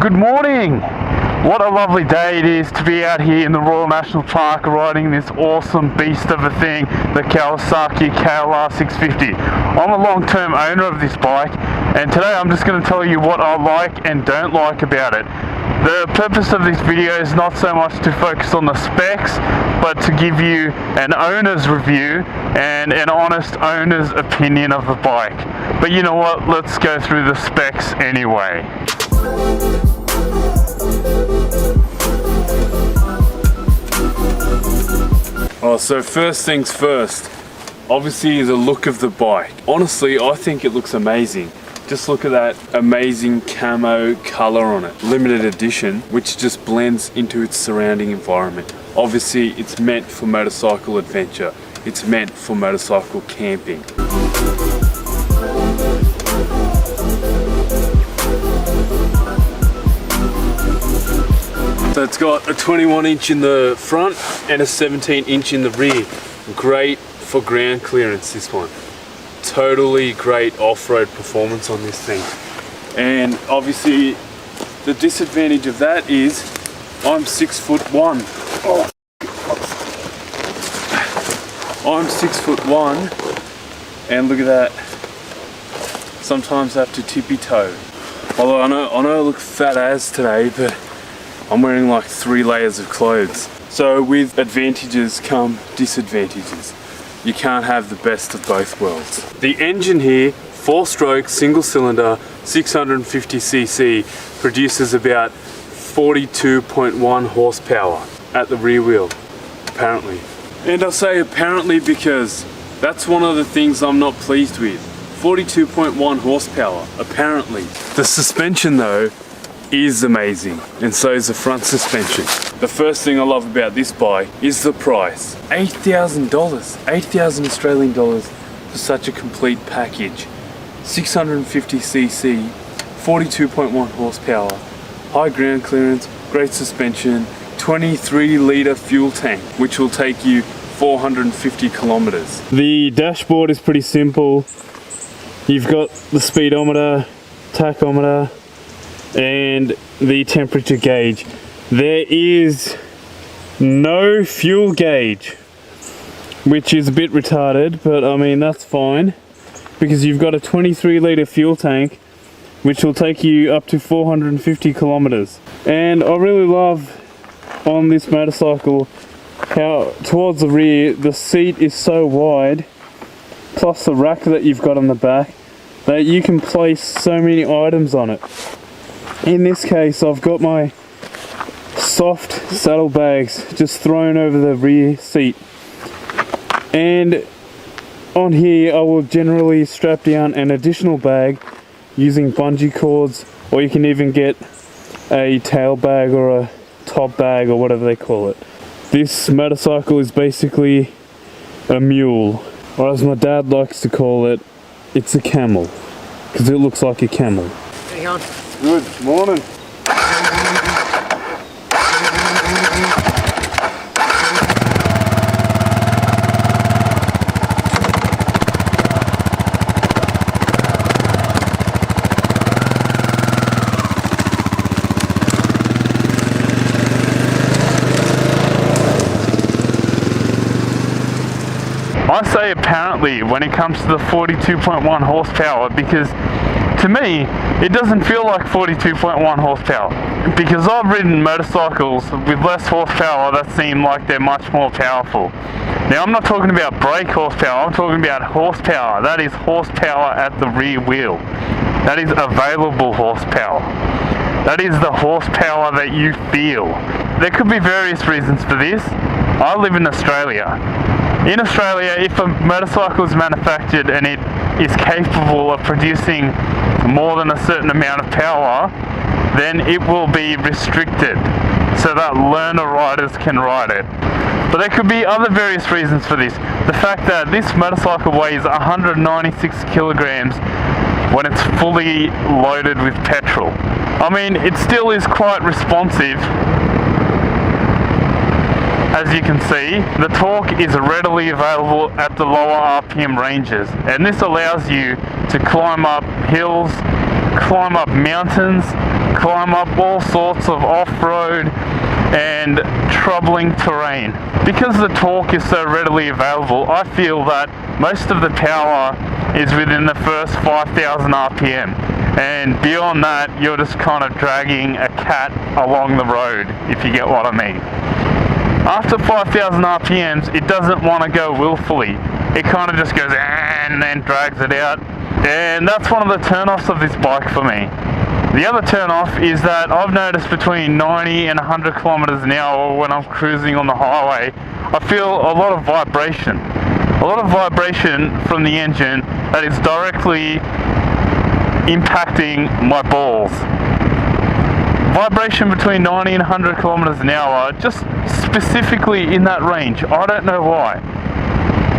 good morning! What a lovely day it is to be out here in the Royal National Park riding this awesome beast of a thing, the Kawasaki KLR 650. I'm a long-term owner of this bike, and today I'm just going to tell you what I like and don't like about it. The purpose of this video is not so much to focus on the specs, but to give you an owner's review and an honest owner's opinion of the bike. But you know what, let's go through the specs anyway. So first things first, obviously the look of the bike. Honestly, I think it looks amazing. Just look at that amazing camo color on it. Limited edition, which just blends into its surrounding environment. Obviously, it's meant for motorcycle adventure. It's meant for motorcycle camping. So it's got a 21-inch in the front and a 17-inch in the rear. Great for ground clearance, this one. Totally great off-road performance on this thing. And obviously the disadvantage of that is I'm 6'1". Oh. I'm 6'1", and look at that. Sometimes I have to tippy toe. Although I know I look fat as today, but I'm wearing like 3 layers of clothes. So with advantages come disadvantages. You can't have the best of both worlds. The engine here, 4-stroke, single cylinder, 650cc, produces about 42.1 horsepower at the rear wheel, apparently. And I say apparently because that's one of the things I'm not pleased with. 42.1 horsepower, apparently. The suspension though is amazing, and so is the front suspension. The first thing I love about this bike is the price. $8,000, 8,000 Australian dollars for such a complete package. 650cc, 42.1 horsepower, high ground clearance, great suspension, 23-litre fuel tank, which will take you 450 kilometers. The dashboard is pretty simple. You've got the speedometer, tachometer, and the temperature gauge. There is no fuel gauge, which is a bit retarded, but I mean that's fine because you've got a 23-litre fuel tank which will take you up to 450 kilometers. And I really love on this motorcycle how towards the rear the seat is so wide, plus the rack that you've got on the back, that you can place so many items on it. In this case, I've got my soft saddlebags just thrown over the rear seat, and on here I will generally strap down an additional bag using bungee cords, or you can even get a tail bag or a top bag or whatever they call it. This motorcycle is basically a mule, or as my dad likes to call it, it's a camel, because it looks like a camel. Hang on. Good morning. I say apparently when it comes to the 42.1 horsepower because to me, it doesn't feel like 42.1 horsepower, because I've ridden motorcycles with less horsepower that seem like they're much more powerful. Now, I'm not talking about brake horsepower, I'm talking about horsepower. That is horsepower at the rear wheel. That is available horsepower. That is the horsepower that you feel. There could be various reasons for this. I live in Australia. In Australia, if a motorcycle is manufactured and it is capable of producing more than a certain amount of power, then it will be restricted so that learner riders can ride it. But there could be other various reasons for this. The fact that this motorcycle weighs 196 kilograms when it's fully loaded with petrol. I mean, it still is quite responsive. As you can see, the torque is readily available at the lower RPM ranges, and this allows you to climb up hills, climb up mountains, climb up all sorts of off-road and troubling terrain. Because the torque is so readily available, I feel that most of the power is within the first 5,000 RPM, and beyond that you're just kind of dragging a cat along the road, if you get what I mean. After 5,000 RPMs, it doesn't want to go willfully. It kind of just goes and then drags it out, and that's one of the turn-offs of this bike for me. The other turn-off is that I've noticed between 90 and 100 kilometers an hour when I'm cruising on the highway, I feel a lot of vibration. A lot of vibration from the engine that is directly impacting my balls. Vibration between 90 and 100 kilometers an hour, just specifically in that range. I don't know why.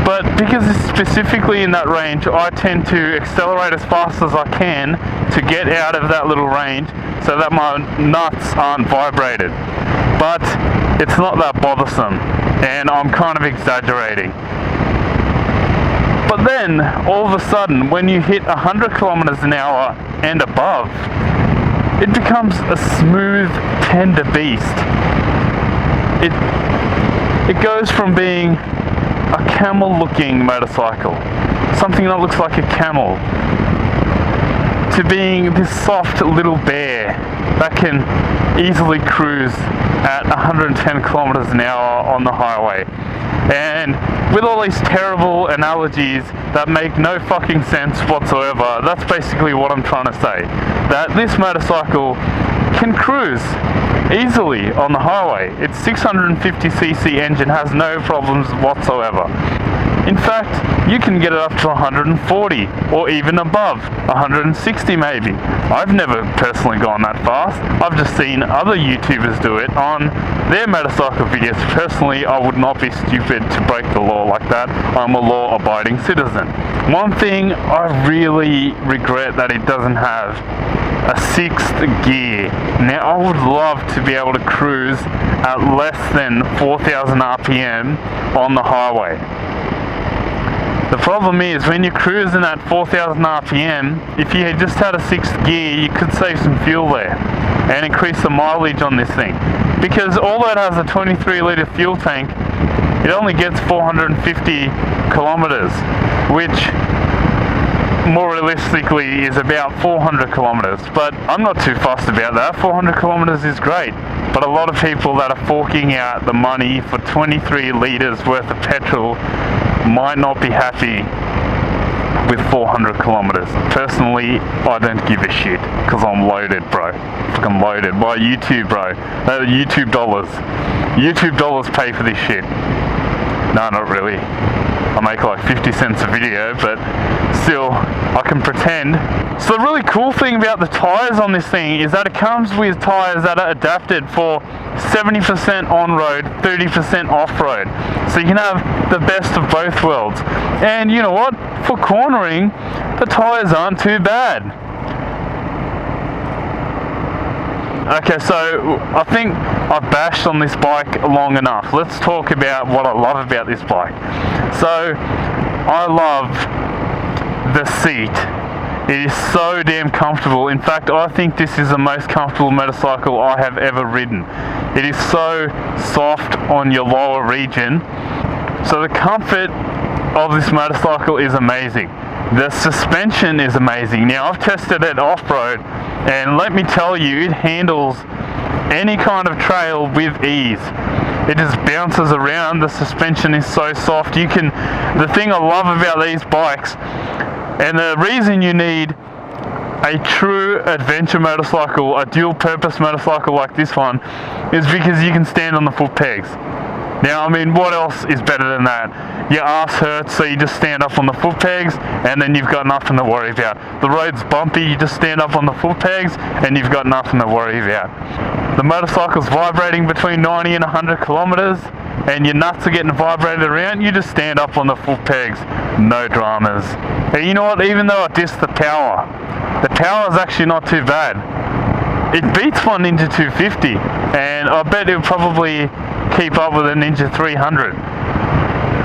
But because it's specifically in that range, I tend to accelerate as fast as I can to get out of that little range so that my nuts aren't vibrated. But it's not that bothersome, and I'm kind of exaggerating. But then, all of a sudden, when you hit 100 kilometers an hour and above, it becomes a smooth, tender beast. It goes from being a camel-looking motorcycle, something that looks like a camel, to being this soft little bear that can easily cruise at 110 kilometers an hour on the highway. And with all these terrible analogies that make no fucking sense whatsoever, that's basically what I'm trying to say. That this motorcycle can cruise easily on the highway. Its 650cc engine has no problems whatsoever. In fact, you can get it up to 140 or even above, 160 maybe. I've never personally gone that fast. I've just seen other YouTubers do it on their motorcycle videos. Personally, I would not be stupid to break the law like that. I'm a law-abiding citizen. One thing I really regret that it doesn't have a sixth gear. Now, I would love to be able to cruise at less than 4,000 RPM on the highway. The problem is, when you're cruising at 4,000 RPM, if you had just had a sixth gear, you could save some fuel there and increase the mileage on this thing. Because although it has a 23 litre fuel tank, it only gets 450 kilometers, which more realistically is about 400 kilometers. But I'm not too fussed about that. 400 kilometers is great. But a lot of people that are forking out the money for 23 litres worth of petrol might not be happy with 400 kilometers. Personally, I don't give a shit, because I'm loaded, bro. Fucking loaded by YouTube, bro. YouTube dollars. YouTube dollars pay for this shit. No, not really. I make like 50 cents a video, but still, I can pretend. So the really cool thing about the tires on this thing is that it comes with tires that are adapted for 70% on-road, 30% off-road. So you can have the best of both worlds. And you know what? For cornering, the tires aren't too bad. Okay, so I think I've bashed on this bike long enough. Let's talk about what I love about this bike. So, I love the seat. It is so damn comfortable. In fact, I think this is the most comfortable motorcycle I have ever ridden. It is so soft on your lower region. So the comfort of this motorcycle is amazing. The suspension is amazing. Now, I've tested it off-road, and let me tell you, it handles any kind of trail with ease. It just bounces around. The suspension is so soft. The thing I love about these bikes, and the reason you need a true adventure motorcycle, a dual-purpose motorcycle like this one, is because you can stand on the foot pegs. Now, I mean, what else is better than that? Your ass hurts, so you just stand up on the foot pegs, and then you've got nothing to worry about. The road's bumpy, you just stand up on the foot pegs, and you've got nothing to worry about. The motorcycle's vibrating between 90 and 100 kilometers, and your nuts are getting vibrated around, you just stand up on the foot pegs. No dramas. And you know what? Even though I dissed the power is actually not too bad. It beats my Ninja 250, and I bet it'll probably keep up with a Ninja 300.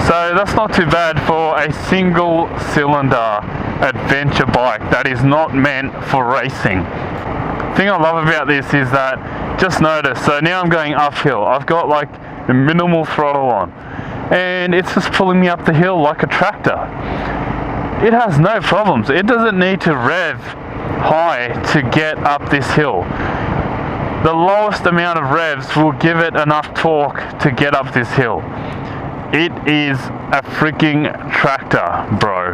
So that's not too bad for a single cylinder adventure bike that is not meant for racing. thing I love about this is that, just notice, so now I'm going uphill. I've got like the minimal throttle on, and it's just pulling me up the hill like a tractor. It has no problems. It doesn't need to rev high to get up this hill. The lowest amount of revs will give it enough torque to get up this hill. It is a freaking tractor, bro.